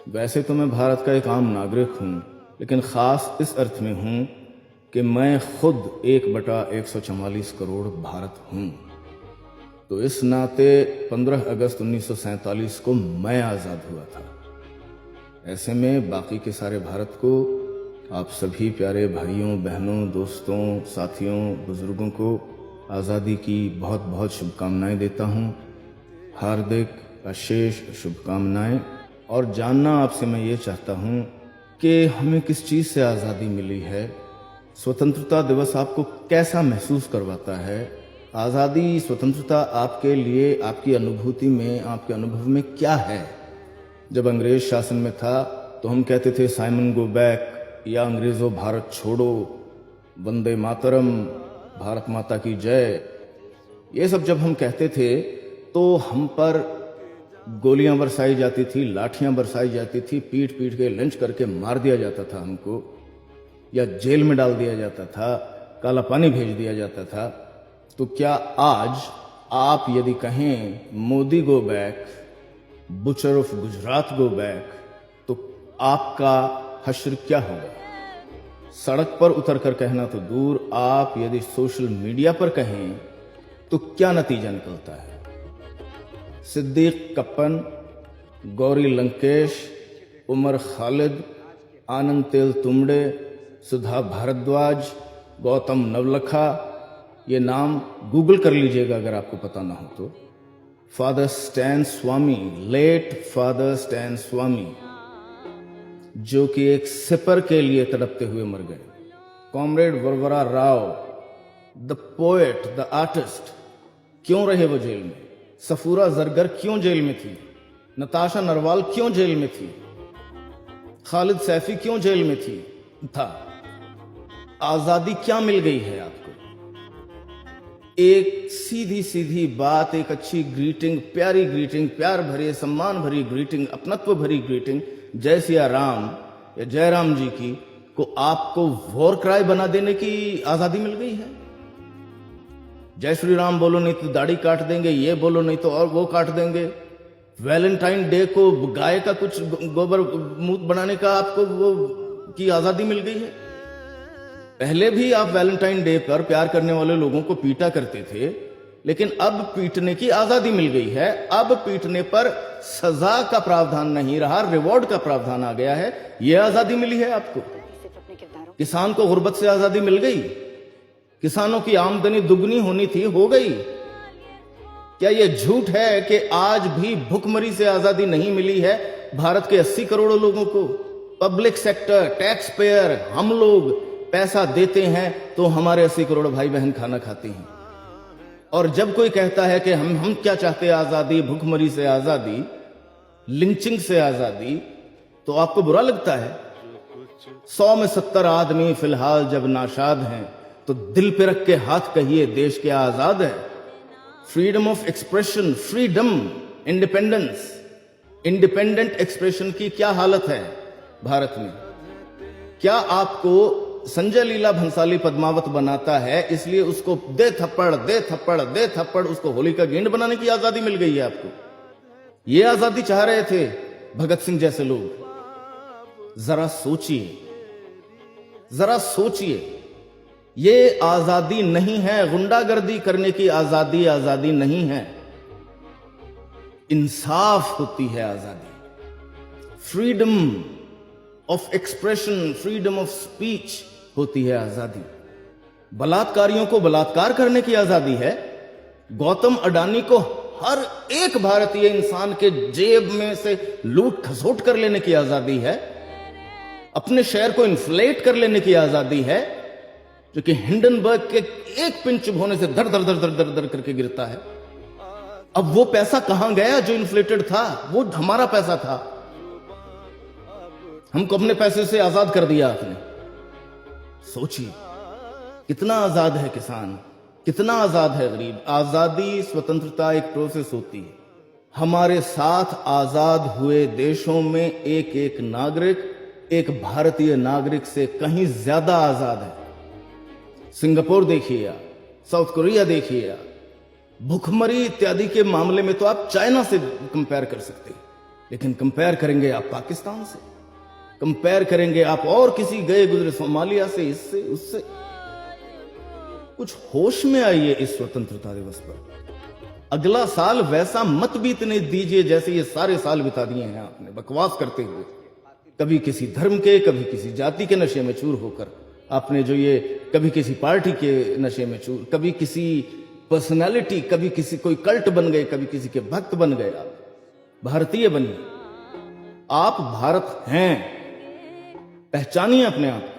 वैसे तो मैं भारत का एक आम नागरिक हूँ, लेकिन ख़ास इस अर्थ में हूँ कि मैं खुद 1/144 करोड़ भारत हूँ। तो इस नाते 15 अगस्त 1947 को मैं आज़ाद हुआ था। ऐसे में बाकी के सारे भारत को, आप सभी प्यारे भाइयों, बहनों, दोस्तों, साथियों, बुजुर्गों को आज़ादी की बहुत बहुत शुभकामनाएं देता हूँ। हार्दिक अशेष शुभकामनाएं। और जानना आपसे मैं ये चाहता हूँ कि हमें किस चीज़ से आज़ादी मिली है। स्वतंत्रता दिवस आपको कैसा महसूस करवाता है? आज़ादी, स्वतंत्रता आपके लिए, आपकी अनुभूति में, आपके अनुभव में क्या है? जब अंग्रेज शासन में था तो हम कहते थे साइमन गो बैक, या अंग्रेज़ों भारत छोड़ो, वंदे मातरम, भारत माता की जय। ये सब जब हम कहते थे तो हम पर गोलियां बरसाई जाती थी, लाठियां बरसाई जाती थी, पीट पीट के लंच करके मार दिया जाता था हमको, या जेल में डाल दिया जाता था, काला पानी भेज दिया जाता था। तो क्या आज आप यदि कहें Modi go back, butcher of Gujarat go back, तो आपका हश्र क्या होगा? सड़क पर उतरकर कहना तो दूर, आप यदि सोशल मीडिया पर कहें तो क्या नतीजा निकलता है? सिद्दीक कप्पन, गौरी लंकेश, उमर खालिद, आनंद तेल तुमड़े, सुधा भारद्वाज, गौतम नवलखा, ये नाम गूगल कर लीजिएगा अगर आपको पता ना हो तो। फादर स्टैन स्वामी, लेट फादर स्टैन स्वामी, जो कि एक सिपर के लिए तड़पते हुए मर गए। Comrade Varavara Rao, the poet, the artist, क्यों रहे वो जेल में? सफूरा जरगर क्यों जेल में थी? नताशा नरवाल क्यों जेल में थी? खालिद सैफी क्यों जेल में था? आजादी क्या मिल गई है आपको? एक सीधी सीधी बात, एक अच्छी ग्रीटिंग, प्यारी ग्रीटिंग, प्यार भरी, सम्मान भरी ग्रीटिंग, अपनत्व भरी ग्रीटिंग, जय सिया राम या जय राम जी की, को आपको वॉर क्राई बना देने की आजादी मिल गई है। जय श्री राम बोलो नहीं तो दाढ़ी काट देंगे, ये बोलो नहीं तो और वो काट देंगे। वैलेंटाइन डे को गाय का कुछ गोबर मूत बनाने का आपको वो की आजादी मिल गई है। पहले भी आप वैलेंटाइन डे पर प्यार करने वाले लोगों को पीटा करते थे, लेकिन अब पीटने की आजादी मिल गई है। अब पीटने पर सजा का प्रावधान नहीं रहा, रिवॉर्ड का प्रावधान आ गया है। यह आजादी मिली है आपको। किसान को गुर्बत से आजादी मिल गई। किसानों की आमदनी दुगनी होनी थी, हो गई। क्या यह झूठ है कि आज भी भुखमरी से आजादी नहीं मिली है भारत के 80 करोड़ लोगों को? पब्लिक सेक्टर, टैक्स पेयर, हम लोग पैसा देते हैं तो हमारे 80 करोड़ भाई बहन खाना खाते हैं। और जब कोई कहता है कि हम क्या चाहते हैं, आजादी, भुखमरी से आजादी, लिंचिंग से आजादी, तो आपको बुरा लगता है। 100 में 70 आदमी फिलहाल जब नाशाद हैं तो दिल पे रख के हाथ कहिए, देश क्या आजाद है? Freedom of expression, freedom, independence, independent expression की क्या हालत है भारत में? क्या आपको संजय लीला भंसाली पद्मावत बनाता है इसलिए उसको दे थप्पड़ दे थप्पड़ दे थप्पड़ उसको होली का गेंड बनाने की आजादी मिल गई है आपको? ये आजादी चाह रहे थे भगत सिंह जैसे लोग। जरा सोचिए, जरा सोचिए। ये आजादी नहीं है, गुंडागर्दी करने की आजादी आजादी नहीं है। इंसाफ होती है आजादी। Freedom of expression, freedom of speech होती है आजादी। बलात्कारियों को बलात्कार करने की आजादी है। गौतम अडानी को हर एक भारतीय इंसान के जेब में से लूट खसोट कर लेने की आजादी है। अपने शेयर को इन्फ्लेट कर लेने की आजादी है, जो कि हिंडनबर्ग के एक पिन चुभ होने से दर दर दर दर दर दर करके गिरता है। अब वो पैसा कहां गया जो इन्फ्लेटेड था? वो हमारा पैसा था। हमको अपने पैसे से आजाद कर दिया आपने। सोचिए, कितना आजाद है किसान, कितना आजाद है गरीब। आजादी, स्वतंत्रता एक प्रोसेस होती है। हमारे साथ आजाद हुए देशों में एक एक नागरिक एक भारतीय नागरिक से कहीं ज्यादा आजाद है। सिंगापुर देखिए, साउथ कोरिया देखिए, भुखमरी इत्यादि के मामले में तो आप चाइना से कंपेयर कर सकते हैं, लेकिन कंपेयर करेंगे आप पाकिस्तान से, कंपेयर करेंगे आप और किसी गए गुजरे सोमालिया से, इससे उससे। कुछ होश में आइए इस स्वतंत्रता दिवस पर। अगला साल वैसा मत बीतने दीजिए जैसे ये सारे साल बिता दिए हैं आपने बकवास करते हुए, कभी किसी धर्म के, कभी किसी जाति के नशे में चूर होकर आपने जो ये, कभी किसी पार्टी के नशे में चूर, कभी किसी पर्सनालिटी, कभी किसी कोई कल्ट बन गए, कभी किसी के भक्त बन गए। आप भारतीय बनिए, आप भारत हैं, पहचानिए अपने आप को।